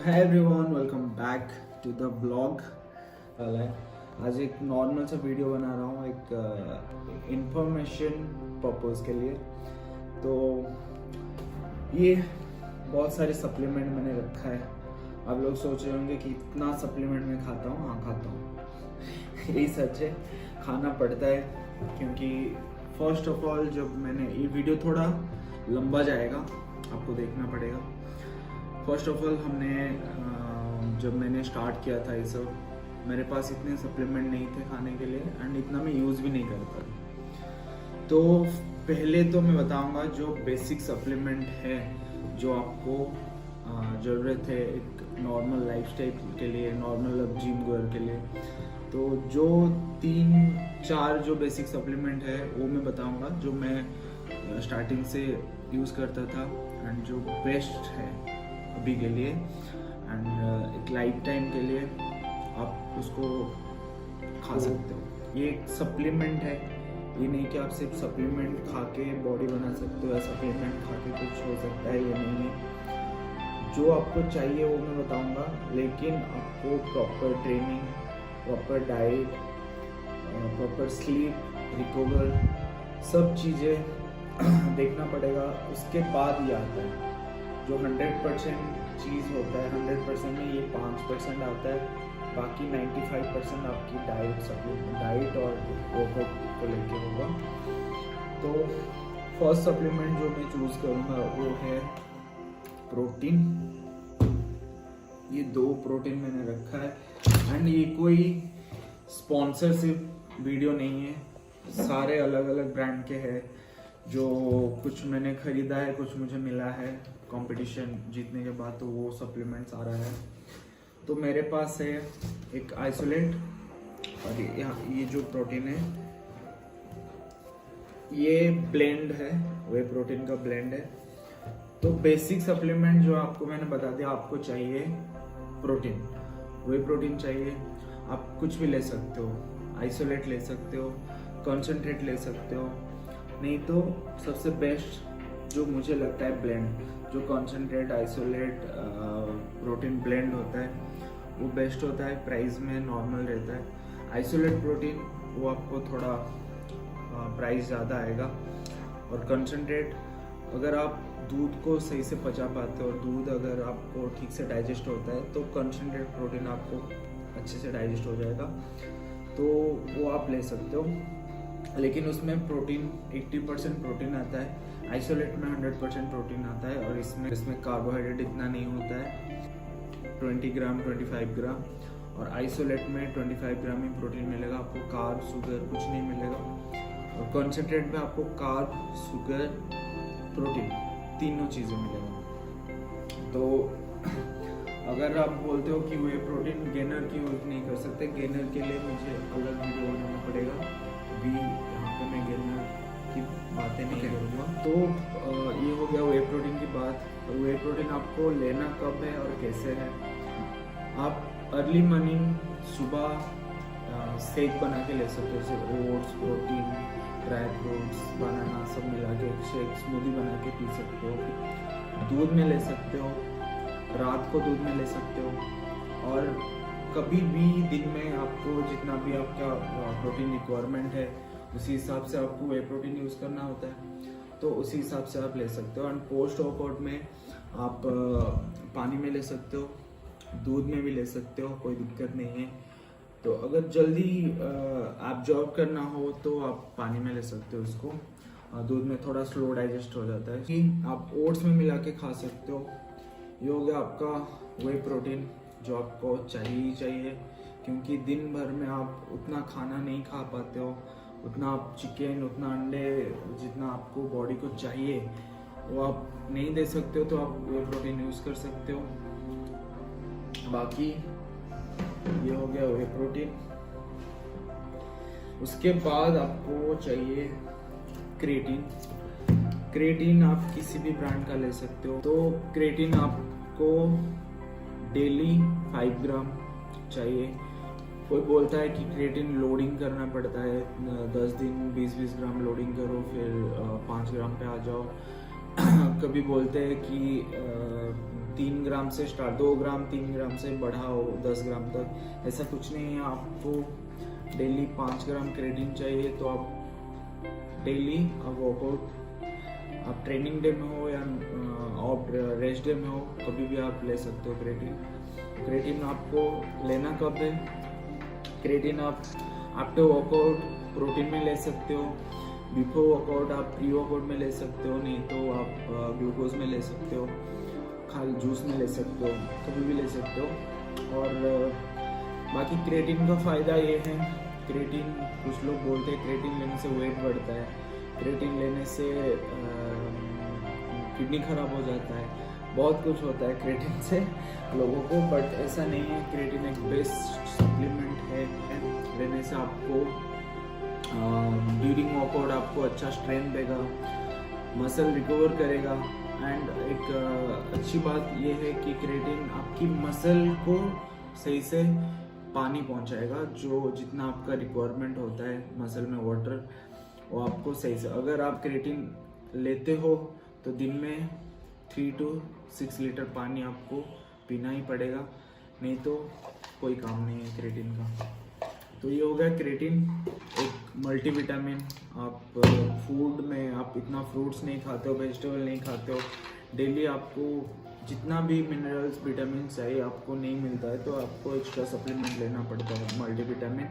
Hi everyone, welcome back to the blog. आज एक normal सा वीडियो बना रहा हूँ एक इंफॉर्मेशन पर्पस के लिए। तो ये बहुत सारे सप्लीमेंट मैंने रखा है। आप लोग सोच रहे होंगे कि इतना सप्लीमेंट मैं खाता हूँ। हाँ, खाता हूँ। यही सच है, खाना पड़ता है। क्योंकि फर्स्ट ऑफ ऑल जब मैंने ये वीडियो थोड़ा लंबा जाएगा, आपको देखना पड़ेगा। फर्स्ट ऑफ ऑल जब मैंने स्टार्ट किया था ये सब, मेरे पास इतने सप्लीमेंट नहीं थे खाने के लिए एंड इतना मैं यूज़ भी नहीं करता। तो पहले तो मैं बताऊंगा जो बेसिक सप्लीमेंट है जो आपको ज़रूरत है एक नॉर्मल लाइफस्टाइल के लिए, नॉर्मल जिम गोअर के लिए। तो जो 3-4 जो बेसिक सप्लीमेंट है वो मैं बताऊंगा, जो मैं स्टार्टिंग से यूज़ करता था एंड जो बेस्ट है अभी के लिए एंड एक लाइफ टाइम के लिए आप उसको खा सकते हो। ये एक सप्लीमेंट है, ये नहीं कि आप सिर्फ सप्लीमेंट खा के बॉडी बना सकते हो या सप्लीमेंट खा के कुछ हो सकता है, ये नहीं है। जो आपको चाहिए वो मैं बताऊंगा, लेकिन आपको proper training, proper diet, proper sleep, recover, सब चीज़ें देखना पड़ेगा। उसके बाद ये आता है जो 100% चीज़ होता है। 100% में ये 5% आता है, बाकी 95% आपकी डाइट और वर्कआउट को लेके होगा। तो फर्स्ट सप्लीमेंट जो मैं चूज़ करूँगा वो है प्रोटीन। ये 2 प्रोटीन मैंने रखा है एंड ये कोई स्पॉन्सरशिप वीडियो नहीं है, सारे अलग अलग ब्रांड के हैं। जो कुछ मैंने खरीदा है, कुछ मुझे मिला है कंपटीशन जीतने के बाद, तो वो सप्लीमेंट्स आ रहा है। तो मेरे पास है एक आइसोलेट और ये जो प्रोटीन है ये ब्लेंड है, वे प्रोटीन का ब्लेंड है। तो बेसिक सप्लीमेंट जो आपको मैंने बता दिया, आपको चाहिए प्रोटीन, वे प्रोटीन चाहिए। आप कुछ भी ले सकते हो, आइसोलेट ले सकते हो, कंसंट्रेट ले सकते हो, नहीं तो सबसे बेस्ट जो मुझे लगता है ब्लेंड, जो कंसंट्रेट आइसोलेट प्रोटीन ब्लेंड होता है वो बेस्ट होता है। प्राइस में नॉर्मल रहता है। आइसोलेट प्रोटीन वो आपको थोड़ा प्राइस ज़्यादा आएगा। और कंसंट्रेट, अगर आप दूध को सही से पचा पाते हो और दूध अगर आपको ठीक से डाइजेस्ट होता है तो कंसंट्रेट प्रोटीन आपको अच्छे से डाइजेस्ट हो जाएगा, तो वो आप ले सकते हो। लेकिन उसमें प्रोटीन 80% प्रोटीन आता है, आइसोलेट में 100% प्रोटीन आता है। और इसमें कार्बोहाइड्रेट इतना नहीं होता है, 20 ग्राम 25 ग्राम, और आइसोलेट में 25 ग्राम ही प्रोटीन मिलेगा आपको। कार्ब, शुगर कुछ नहीं मिलेगा। और कॉन्सेंट्रेट में आपको कार्ब, शुगर, प्रोटीन तीनों चीज़ें मिलेगा। तो अगर आप बोलते हो कि वे प्रोटीन गेनर की यूज नहीं कर सकते, गेनर के लिए मुझे अलग वीडियो बनाना पड़ेगा। अभी यहाँ पे मैं गेनर की बातें नहीं करूँगा। तो ये हो गया वे प्रोटीन की बात। वे प्रोटीन आपको लेना कब है और कैसे है। आप अर्ली मॉर्निंग सुबह शेक बना के ले सकते हो, जैसे ओट्स, प्रोटीन, ड्राई फ्रूट्स, बनाना सब मिला के शेक, स्मूदी बना के पी सकते हो। दूध में ले सकते हो, रात को दूध में ले सकते हो। और कभी भी दिन में आपको जितना भी आपका प्रोटीन रिक्वायरमेंट है उसी हिसाब से आपको वे प्रोटीन यूज़ करना होता है, तो उसी हिसाब से आप ले सकते हो। एंड पोस्ट वर्कआउट में आप पानी में ले सकते हो, दूध में भी ले सकते हो, कोई दिक्कत नहीं है। तो अगर जल्दी एब्जॉर्ब करना हो तो आप पानी में ले सकते हो इसको। दूध में थोड़ा स्लो डाइजेस्ट हो जाता है। कि आप ओट्स में मिला के खा सकते हो। ये हो गया आपका वे प्रोटीन जो आपको चाहिए ही चाहिए, क्योंकि दिन भर में आप उतना खाना नहीं खा पाते हो, उतना आप चिकन, उतना अंडे जितना आपको बॉडी को चाहिए वो आप नहीं दे सकते हो। तो आप वे प्रोटीन यूज़ कर सकते हो। बाकी ये हो गया वे प्रोटीन। उसके बाद आपको चाहिए क्रिएटिन। क्रिएटिन आप किसी भी ब्रांड का ले सकते हो। तो क्रिएटिन आपको डेली 5 ग्राम चाहिए। कोई बोलता है कि क्रिएटिन लोडिंग करना पड़ता है, 10 दिन 20-20 ग्राम लोडिंग करो फिर 5 ग्राम पे आ जाओ। कभी बोलते हैं कि 3 ग्राम से स्टार्ट, 2 ग्राम 3 ग्राम से बढ़ाओ 10 ग्राम तक, ऐसा कुछ नहीं है। आपको डेली 5 ग्राम क्रेटिन चाहिए, तो आप डेली वर्कआउट, आप ट्रेनिंग डे में हो या आप रेस्ट डे में हो, कभी भी आप ले सकते हो क्रेटिन। क्रेटिन आपको लेना कब है? क्रेटिन आप आफ्टर वर्कआउट प्रोटीन में ले सकते हो, बिफोर वर्कआउट आप प्री वर्कआउट में ले सकते हो, नहीं तो आप ग्लूकोज में ले सकते हो, खाली जूस में ले सकते हो, कभी भी ले सकते हो। और बाकी क्रेटिन का फ़ायदा ये है, क्रेटिन कुछ लोग बोलते हैं क्रेटिन लेने से वेट बढ़ता है, क्रेटिन लेने से किडनी खराब हो जाता है, बहुत कुछ होता है क्रेटिन से लोगों को, बट ऐसा नहीं है। क्रेटिन एक बेस्ट सप्लीमेंट है, लेने से आपको ड्यूरिंग वर्कआउट आपको अच्छा स्ट्रेंथ देगा, मसल रिकवर करेगा। एंड एक अच्छी बात यह है कि क्रेटिन आपकी मसल को सही से पानी पहुंचाएगा, जो जितना आपका रिक्वायरमेंट होता है मसल में वाटर, वो आपको सही से, अगर आप क्रेटिन लेते हो तो दिन में 3 to 6 लीटर पानी आपको पीना ही पड़ेगा, नहीं तो कोई काम नहीं है क्रेटिन का। तो ये हो गया क्रेटिन, एक मल्टीविटामिन। आप फूड में आप इतना फ्रूट्स नहीं खाते हो, वेजिटेबल नहीं खाते हो, डेली आपको जितना भी मिनरल्स विटामिन चाहिए आपको नहीं मिलता है, तो आपको एक्स्ट्रा सप्लीमेंट लेना पड़ता है मल्टीविटामिन।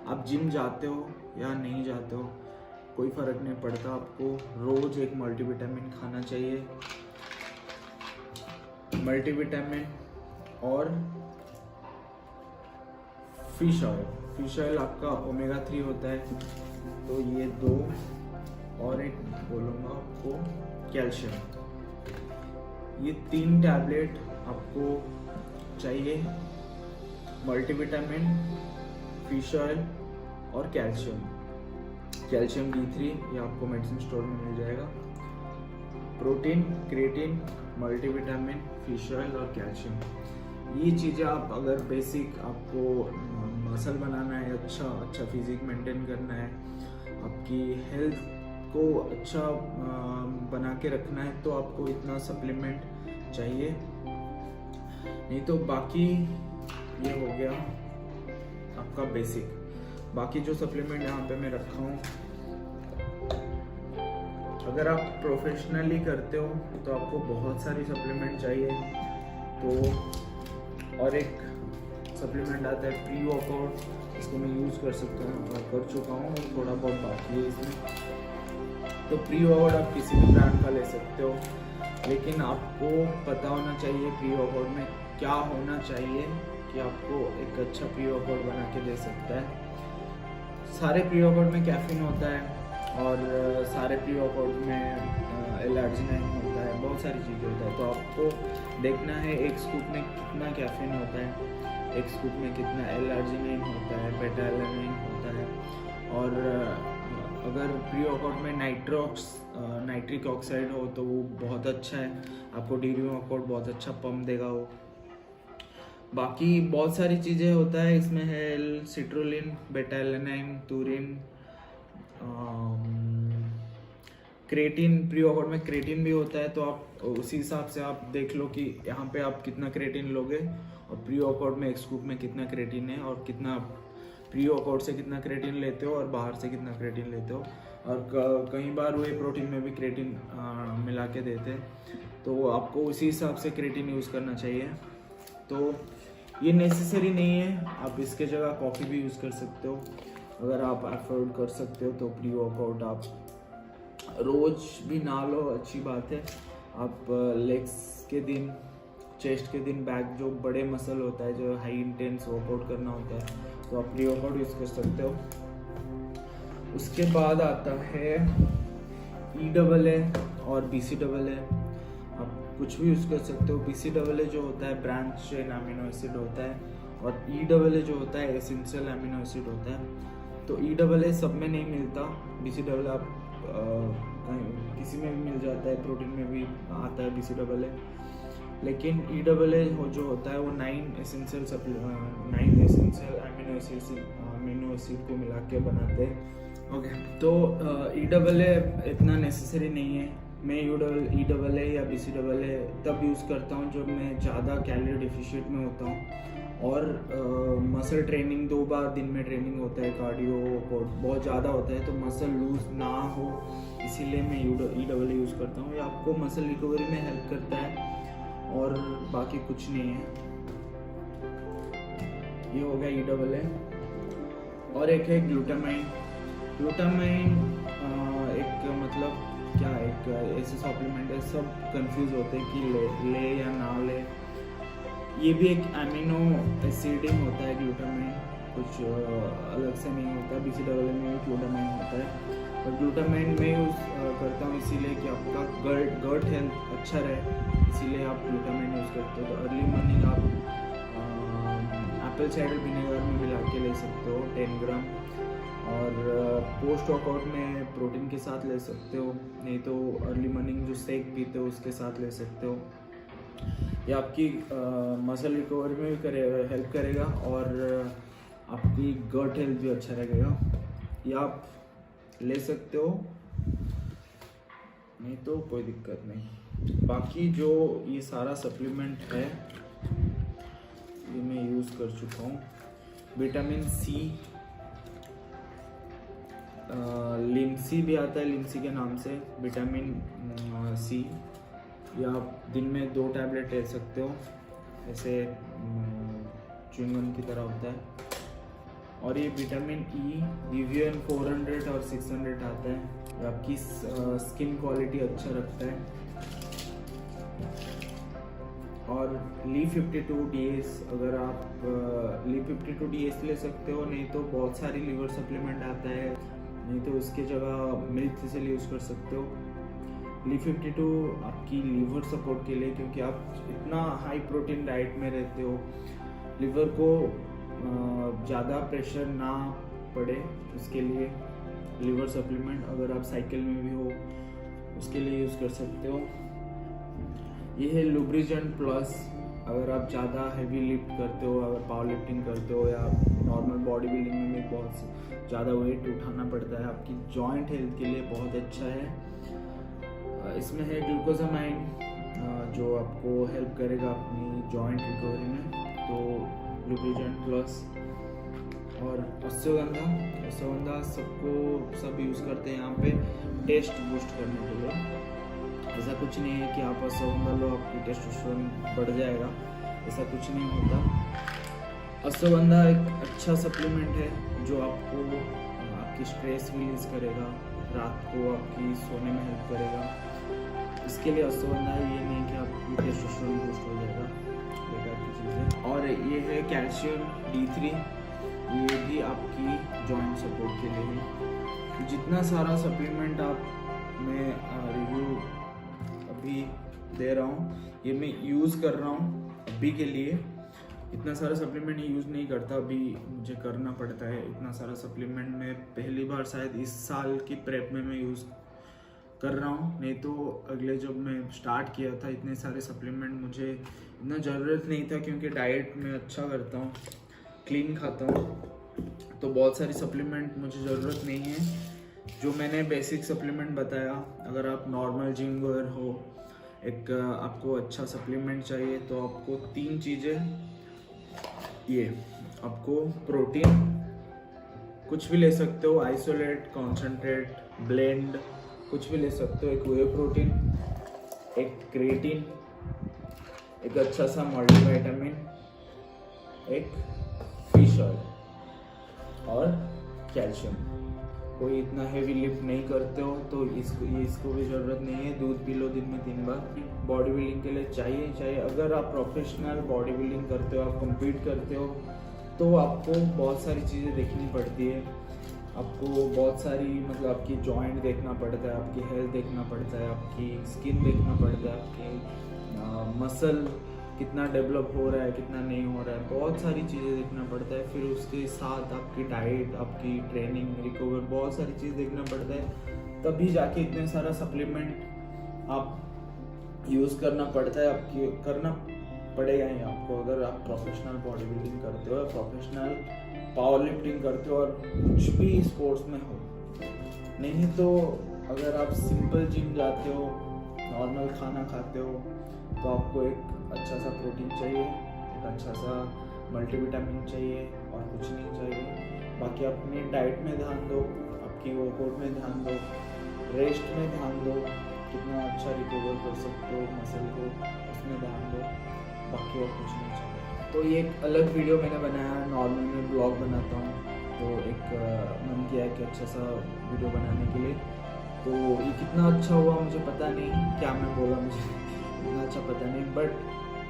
आप जिम जाते हो या नहीं जाते हो कोई फ़र्क नहीं पड़ता, आपको रोज़ एक मल्टीविटामिन खाना चाहिए। मल्टीविटामिन और फिश ऑयल, फिश ऑयल आपका ओमेगा 3 होता है, तो ये 2, और एक बोलूँगा आपको कैल्शियम, ये 3 टैबलेट आपको चाहिए। मल्टीविटामिन, फिश ऑयल और कैल्शियम D3 ये आपको मेडिसिन स्टोर में मिल जाएगा। Protein, creatine, multivitamin, fish oil और कैल्शियम, ये चीज़ें आप अगर बेसिक आपको मसल बनाना है, अच्छा फिजिक मेंटेन करना है, आपकी हेल्थ को अच्छा बना के रखना है, तो आपको इतना सप्लीमेंट चाहिए। नहीं तो बाकी ये हो गया आपका बेसिक। बाकी जो सप्लीमेंट यहाँ पे मैं रखा हूँ, अगर आप प्रोफेशनली करते हो तो आपको बहुत सारी सप्लीमेंट चाहिए। तो और एक सप्लीमेंट आता है प्री वर्कआउट, इसको मैं यूज़ कर सकता हूँ, कर चुका हूँ, थोड़ा बहुत बाकी है इसमें। तो प्री वर्कआउट आप किसी भी ब्रांड का ले सकते हो, लेकिन आपको पता होना चाहिए प्री वर्कआउट में क्या होना चाहिए कि आपको एक अच्छा प्री वर्कआउट बना के दे सकता है। सारे प्री वर्कआउट में कैफीन होता है, और सारे प्री वर्कआउट में एलर्जिनाइन होता है, बहुत सारी चीज़ें होता है। तो आपको देखना है एक स्कूप में कितना कैफीन होता है, एक स्कूप में कितना एलर्जिनाइन होता है, बेटा एलर्जिनाइन होता है। और अगर प्री वर्कआउट में नाइट्रिक ऑक्साइड हो तो वो बहुत अच्छा है, आपको ड्यूरिंग वर्कआउट बहुत अच्छा पंप देगा वो। बाकी बहुत सारी चीज़ें होता है इसमें, है सिट्रोलिन, बेटा एलर्जिनाइन, टूरिन, क्रेटिन। प्री वर्कआउट में क्रेटिन भी होता है, तो आप उसी हिसाब से आप देख लो कि यहाँ पे आप कितना क्रेटिन लोगे, और प्री वर्कआउट में एक स्कूप में कितना क्रेटिन है, और कितना प्री वर्कआउट से कितना क्रेटिन लेते हो और बाहर से कितना क्रेटिन लेते हो। और कई बार वे प्रोटीन में भी क्रेटिन मिला के देते हैं, तो आपको उसी हिसाब से क्रेटिन यूज़ करना चाहिए। तो ये नेसेसरी नहीं है, आप इसके जगह कॉफ़ी भी यूज़ कर सकते हो, अगर आप अफोर्ड कर सकते हो। तो प्री वर्कआउट आप रोज़ भी ना लो, अच्छी बात है। आप लेग्स के दिन, चेस्ट के दिन, बैक जो बड़े मसल होता है, जो हाई इंटेंस वर्कआउट करना होता है, तो आप प्री वर्कआउट यूज़ कर सकते हो। उसके बाद आता है EAA और BCAA, आप कुछ भी यूज़ कर सकते हो। BCAA जो होता है ब्रांच चेन अमीनो एसिड होता है, और EAA जो होता है एसेंशियल अमीनो एसिड होता है। तो EAA सब में नहीं मिलता, BCAA आप किसी में भी मिल जाता है, प्रोटीन में भी आता है BCAA। लेकिन EAA जो होता है वो 9 एसेंशियल अमीनो एसिड को मिला के बनाते हैं। ओके, तो EAA इतना नेसेसरी नहीं है, मैं EAA या BCAA तब यूज़ करता हूँ जब मैं ज़्यादा कैलोरी डिफिशिएंट में होता हूँ और मसल ट्रेनिंग 2 बार दिन में ट्रेनिंग होता है, कार्डियो बहुत ज़्यादा होता है तो मसल लूज ना हो, इसीलिए मैं EAA यूज़ करता हूँ। ये आपको मसल रिकवरी में हेल्प करता है और बाकी कुछ नहीं है। ये हो गया EAA। और एक है ग्लूटामाइन। एक मतलब क्या, एक ऐसे सप्लीमेंट है, सब कंफ्यूज होते हैं कि ले या ना ले। ये भी एक अमीनो एसिडिंग होता है ग्लूटामाइन, कुछ अलग से नहीं होता। BCAA में भी ग्लूटामाइन होता है, और ग्लूटामाइन मैं यूज़ करता हूँ इसीलिए कि आपका गट हेल्थ अच्छा रहे, इसीलिए आप ग्लूटामाइन यूज़ करते हो। तो अर्ली मॉर्निंग आप एप्पल साइडर विनेगर में मिला के ले सकते हो 10 ग्राम, और पोस्ट वर्कआउट में प्रोटीन के साथ ले सकते हो, नहीं तो अर्ली मॉर्निंग जो शेक पीते हो उसके साथ ले सकते हो। ये आपकी मसल रिकवरी में भी हेल्प करेगा और आपकी गट हेल्थ भी अच्छा रहेगा। ये आप ले सकते हो, नहीं तो कोई दिक्कत नहीं। बाकी जो ये सारा सप्लीमेंट है ये मैं यूज़ कर चुका हूँ। विटामिन C, लिम्सी भी आता है, लिम्सी के नाम से विटामिन C, या आप दिन में 2 टैबलेट ले सकते हो, ऐसे च्युइंगम की तरह होता है। और ये विटामिन E Vivian 400 और 600 आता है, ये आपकी स्किन क्वालिटी अच्छा रखता है। और Li52DS, अगर आप Li52DS ले सकते हो, नहीं तो बहुत सारी लीवर सप्लीमेंट आता है, नहीं तो उसके जगह मिल्क से यूज़ कर सकते हो। Li52 आपकी लीवर सपोर्ट के लिए, क्योंकि आप इतना हाई प्रोटीन डाइट में रहते हो, लीवर को ज़्यादा प्रेशर ना पड़े उसके लिए लीवर सप्लीमेंट, अगर आप साइकिल में भी हो उसके लिए यूज़ कर सकते हो। ये है लुब्रिजेंट प्लस, अगर आप ज़्यादा हैवी लिफ्ट करते हो, अगर पावर लिफ्टिंग करते हो या नॉर्मल बॉडी बिल्डिंग में भी बहुत ज़्यादा वेट उठाना पड़ता है, आपकी जॉइंट हेल्थ के लिए बहुत अच्छा है। इसमें है ग्लूकोजामाइन, जो आपको हेल्प करेगा अपनी जॉइंट रिकवरी में, तो लुब्रिजेंट प्लस। और अश्वगंधा सब यूज़ करते हैं यहाँ पे टेस्ट बूस्ट करने के लिए। ऐसा कुछ नहीं है कि आप अश्वगंधा लो आपकी टेस्टोस्टेरोन बढ़ जाएगा, ऐसा कुछ नहीं होता। अश्वगंधा एक अच्छा सप्लीमेंट है जो आपको आपकी स्ट्रेस रिलीज करेगा, रात को आपकी सोने में हेल्प करेगा। इसके लिए अश्वगंधा है, ये नहीं कि आपकी टेस्टोस्टेरोन बूस्ट हो जाएगा, बेकार की चीज़ है। और ये है कैल्शियम D3, ये भी आपकी जॉइंट सपोर्ट के लिए है। जितना सारा सप्लीमेंट आप मैं रिव्यू अभी दे रहा हूँ, ये मैं यूज़ कर रहा हूँ अभी के लिए। इतना सारा सप्लीमेंट यूज़ नहीं करता, अभी मुझे करना पड़ता है इतना सारा सप्लीमेंट। मैं पहली बार शायद इस साल की प्रेप में मैं यूज़ कर रहा हूँ, नहीं तो अगले जब मैं स्टार्ट किया था इतने सारे सप्लीमेंट मुझे इतना ज़रूरत नहीं था, क्योंकि डाइट में अच्छा करता हूँ, क्लीन खाता हूँ, तो बहुत सारी सप्लीमेंट मुझे ज़रूरत नहीं है। जो मैंने बेसिक सप्लीमेंट बताया, अगर आप नॉर्मल जिम गोअर हो, एक आपको अच्छा सप्लीमेंट चाहिए, तो आपको 3 चीज़ें, ये आपको प्रोटीन कुछ भी ले सकते हो, आइसोलेट, कॉन्सेंट्रेट, ब्लेंड, कुछ भी ले सकते हो। एक वे प्रोटीन, एक क्रिएटिन, एक अच्छा सा मल्टीविटामिन, एक फिश ऑयल और कैल्शियम। कोई इतना हैवी लिफ्ट नहीं करते हो तो इसको भी ज़रूरत नहीं है। दूध पी लो दिन में 3 बार। बॉडी बिल्डिंग के लिए चाहिए। अगर आप प्रोफेशनल बॉडी बिल्डिंग करते हो, आप कम्पीट करते हो, तो आपको बहुत सारी चीज़ें देखनी पड़ती है। आपको बहुत सारी मतलब आपकी जॉइंट देखना पड़ता है, आपकी हेल्थ देखना पड़ता है, आपकी स्किन देखना पड़ता है, आपकी मसल कितना डेवलप हो रहा है, कितना नहीं हो रहा है, बहुत सारी चीज़ें देखना पड़ता है। फिर उसके साथ आपकी डाइट, आपकी ट्रेनिंग, रिकवर, बहुत सारी चीज़ देखना पड़ता है, तभी जाके इतने सारा सप्लीमेंट आप यूज़ करना पड़ता है। आपकी करना पड़ेगा ही आपको, अगर आप प्रोफेशनल बॉडी बिल्डिंग करते हो, प्रोफेशनल पावर लिफ्टिंग करते हो और कुछ भी स्पोर्ट्स में हो। नहीं तो अगर आप सिंपल जिम जाते हो नॉर्मल खाना खाते हो तो आपको एक अच्छा सा प्रोटीन चाहिए, एक अच्छा सा मल्टीविटामिन चाहिए और कुछ नहीं चाहिए। बाकी अपनी डाइट में ध्यान दो, आपकी वर्कआउट में ध्यान दो, रेस्ट में ध्यान दो, कितना अच्छा रिकवर कर सकते हो मसल को उसमें ध्यान दो, बाकी और कुछ नहीं चाहिए। तो ये एक अलग वीडियो मैंने बनाया, नॉर्मल में ब्लॉग बनाता हूँ तो एक मन किया कि अच्छा सा वीडियो बनाने के लिए। तो ये कितना अच्छा हुआ मुझे पता नहीं, क्या मैं बोला मुझे इतना अच्छा पता नहीं, बट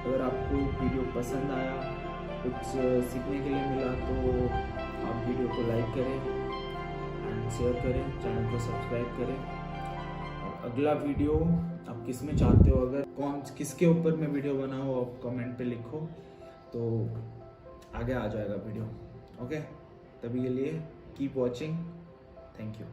अगर आपको वीडियो पसंद आया, कुछ सीखने के लिए मिला तो आप वीडियो को लाइक करें एंड शेयर करें, चैनल को सब्सक्राइब करें। और अगला वीडियो आप किस में चाहते हो, अगर किसके ऊपर मैं वीडियो बनाऊँ आप कमेंट पे लिखो तो आगे आ जाएगा वीडियो। ओके, तभी के लिए कीप वॉचिंग, थैंक यू।